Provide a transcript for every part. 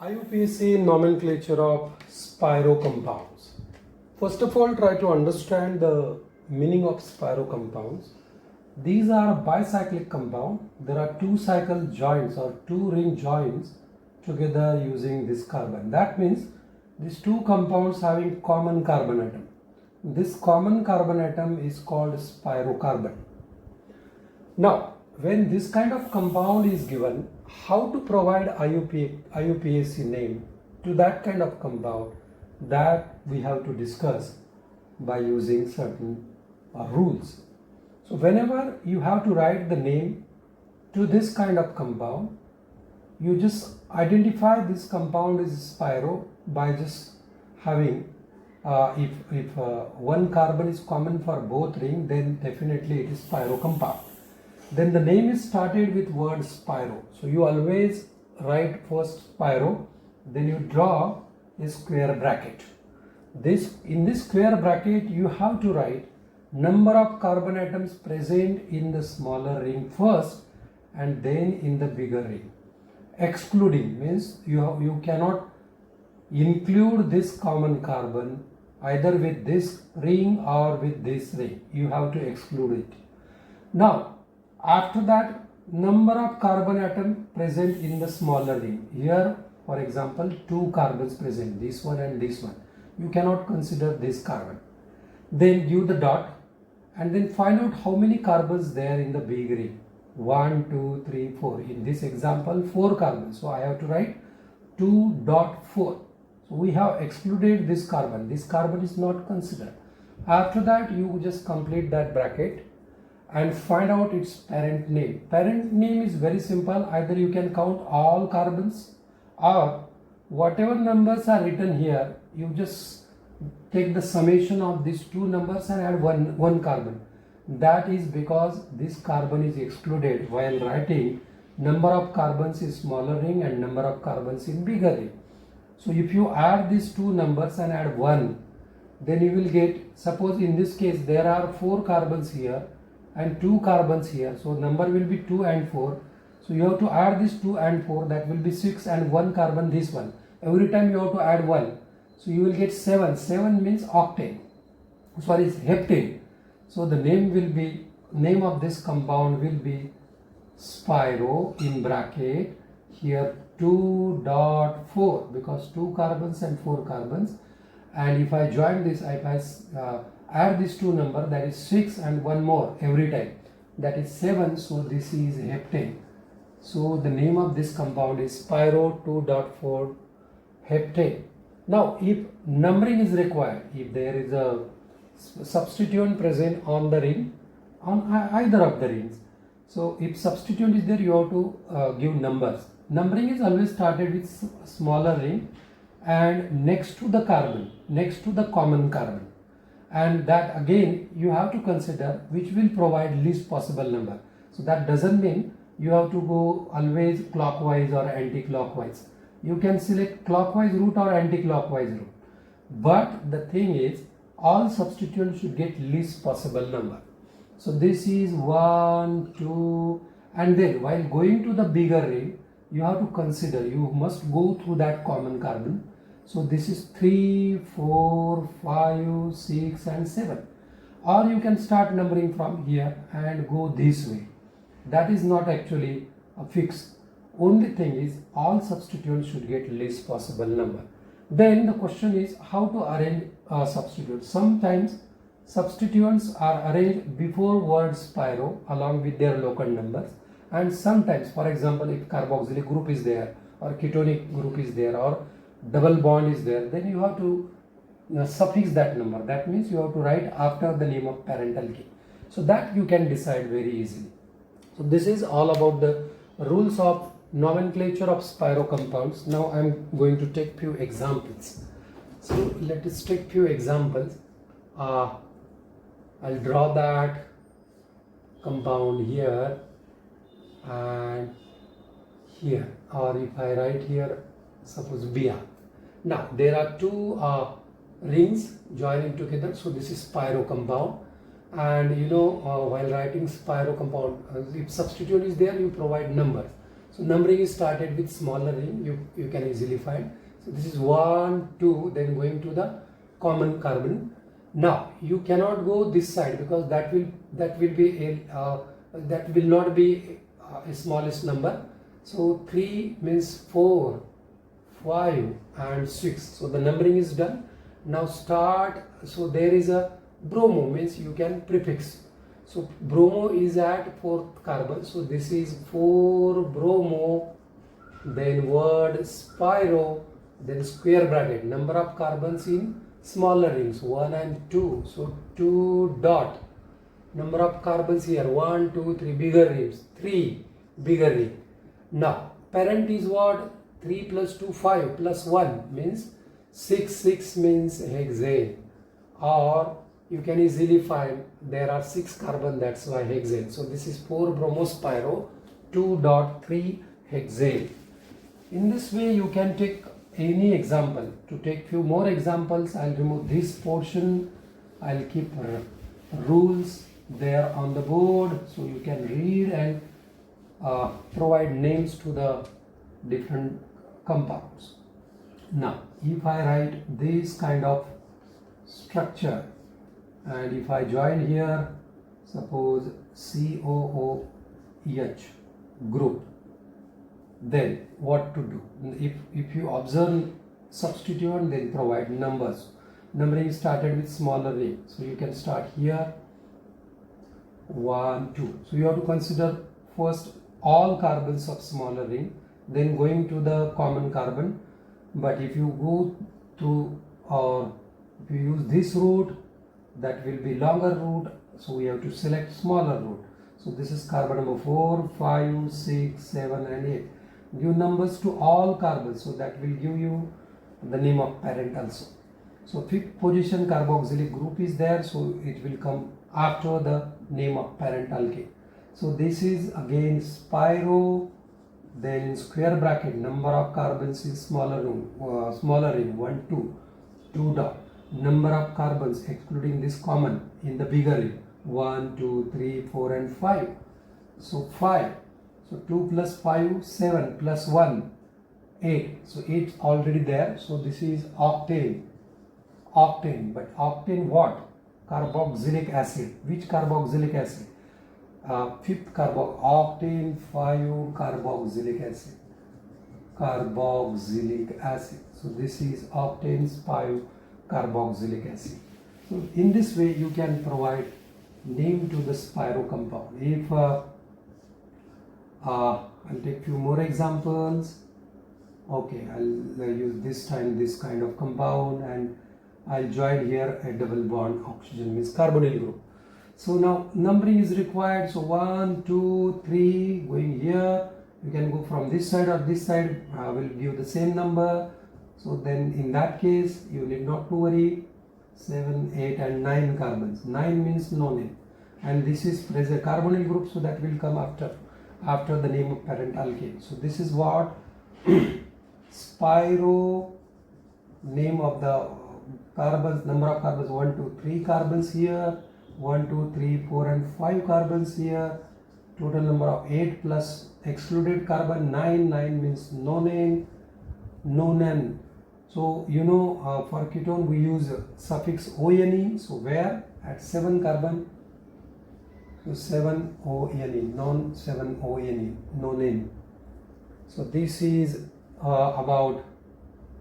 IUPAC nomenclature of spiro compounds. First of all, try to understand the meaning of spiro compounds. These are bicyclic compound. There are two cycle joints or two ring joints together using this carbon. That means these two compounds having common carbon atom. This common carbon atom is called spirocarbon. Now, when this kind of compound is given, how to provide IUPAC name to that kind of compound, that we have to discuss by using certain rules. So whenever you have to write the name to this kind of compound, you just identify this compound is spiro by just having if one carbon is common for both ring, then definitely it is spiro compound. Then the name is started with word spiro. So you always write first spiro, then you draw a square bracket. In this square bracket you have to write number of carbon atoms present in the smaller ring first and then in the bigger ring. Excluding means you cannot include this common carbon either with this ring or with this ring. You have to exclude it. Now after that, number of carbon atom present in the smaller ring. Here, for example, two carbons present, this one and this one. You cannot consider this carbon. Then give the dot and then find out how many carbons there in the big ring. 1, 2, 3, 4. In this example, 4 carbons. So I have to write 2.4. So we have excluded this carbon. This carbon is not considered. After that, you just complete that bracket and find out its parent name. Parent name is very simple. Either you can count all carbons or whatever numbers are written here, you just take the summation of these two numbers and add one carbon. That is because this carbon is excluded while writing number of carbons in smaller ring and number of carbons in bigger ring. So if you add these two numbers and add 1, then you will get, suppose in this case there are 4 carbons here and 2 carbons here, so number will be 2 and 4. So you have to add this 2 and 4, that will be 6, and 1 carbon this one. Every time you have to add 1, so you will get 7. 7 means octane, sorry, heptane. So the name of this compound will be spiro in bracket here 2.4 because 2 carbons and 4 carbons, and if I join this, if I add these two numbers, that is 6 and 1 more every time, that is 7. So this is heptane. So the name of this compound is spiro 2.4 heptane. Now if numbering is required, if there is a substituent present on the ring, on either of the rings, so if substituent is there, you have to give numbers. Numbering is always started with smaller ring and next to the carbon, next to the common carbon. And that again you have to consider which will provide least possible number. So that doesn't mean you have to go always clockwise or anti-clockwise. You can select clockwise route or anti-clockwise route. But the thing is, all substituents should get least possible number. So this is 1, 2, and then while going to the bigger ring, you have to consider, you must go through that common carbon. So this is 3, 4, 5, 6 and 7. Or you can start numbering from here and go this way. That is not actually a fix. Only thing is all substituents should get least possible number. Then the question is how to arrange substitutes. Sometimes substituents are arranged before word spiro along with their local numbers, and sometimes, for example, if carboxylic group is there or ketonic group is there or double bond is there, then you have to suffix that number. That means you have to write after the name of parental key. So that you can decide very easily. So this is all about the rules of nomenclature of spiro compounds. Now I am going to take few examples. So let us take few examples. I'll draw that compound here and here, or if I write here, suppose Br. Now there are two rings joining together, so this is spiro compound. And while writing spiro compound, if substituent is there, you provide numbers. So numbering is started with smaller ring, you can easily find. So this is 1, 2, then going to the common carbon. Now you cannot go this side because that will not be a smallest number. So 3 means 4, 5 and 6. So the numbering is done. Now start. So there is a bromo, means you can prefix. So bromo is at 4th carbon. So this is 4 bromo, then word spiro, then square bracket, number of carbons in smaller rings 1 and 2. So 2 dot, number of carbons here 1, 2, 3, bigger rings, 3 bigger ring. Now parent is what? 3 plus 2, 5 plus 1 means 6. 6 means hexane, or you can easily find there are 6 carbon, that's why hexane. So this is 4 bromospiro 2.3 hexane. In this way you can take any example. To take few more examples, I'll remove this portion. I'll keep rules there on the board so you can read and provide names to the different compounds. Now if I write this kind of structure, and if I join here, suppose COOH group, then what to do? If you observe substituent, then provide numbers. Numbering started with smaller ring, so you can start here 1, 2. So you have to consider first all carbons of smaller ring, then going to the common carbon. But if you go through, or if you use this route, that will be longer route, so we have to select smaller route. So this is carbon number 4, 5, 6, 7 and 8. Give numbers to all carbons, so that will give you the name of parent also. So 5th position carboxylic group is there, so it will come after the name of parent alkane. So this is again spiro, then square bracket, number of carbons in smaller ring 1, 2, 2 dot, number of carbons excluding this common in the bigger ring 1, 2, 3, 4 and 5. So 5. So 2 plus 5, 7 plus 1, 8. So 8 already there. So this is octane. Octane. But octane what? Carboxylic acid. Which carboxylic acid? 5th octane 5 carboxylic acid. Carboxylic acid. So this is octane 5 carboxylic acid. So in this way you can provide name to the spiro compound. If I'll take few more examples. Okay, I'll use this time this kind of compound, and I'll join here a double bond oxygen, means carbonyl group. So now numbering is required. So 1, 2, 3 going here. You can go from this side or this side. I will give the same number. So then in that case you need not to worry. 7, 8 and 9 carbons. 9 means no name, and this is a carbonyl group, so that will come after the name of parent alkane. So this is what spiro, name of the carbons, number of carbons 1, 2, 3 carbons here, 1, 2, 3, 4 and 5 carbons here, total number of 8 plus excluded carbon 9. 9 means no name, no name. So you know for ketone we use suffix ONE. So where? At 7 carbon. So 7 ONE, non 7 ONE, no name. So this is about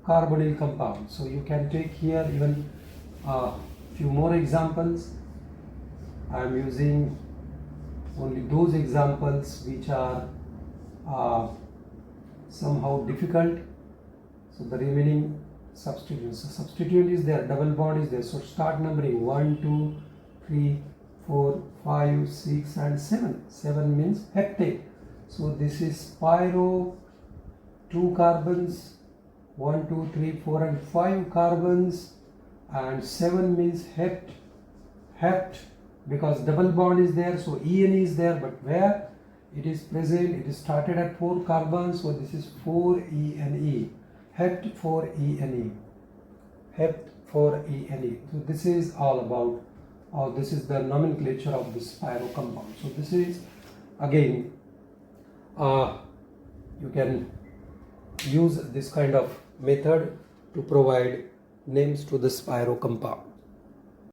carbonyl compound. So you can take here even few more examples. I am using only those examples which are somehow difficult. So the remaining substituents. So substituent is there, double bond is there. So start numbering 1, 2, 3, 4, 5, 6 and 7. 7 means heptate. So this is spiro, 2 carbons, 1, 2, 3, 4 and 5 carbons, and 7 means hept. Hept, because double bond is there, so EN is there, but where it is present, it is started at 4 carbons, so this is 4ENE. Hept 4ENE. Hept 4ENE. So this is all about, this is the nomenclature of the spiro compound. So this is again you can use this kind of method to provide names to the spiro compound.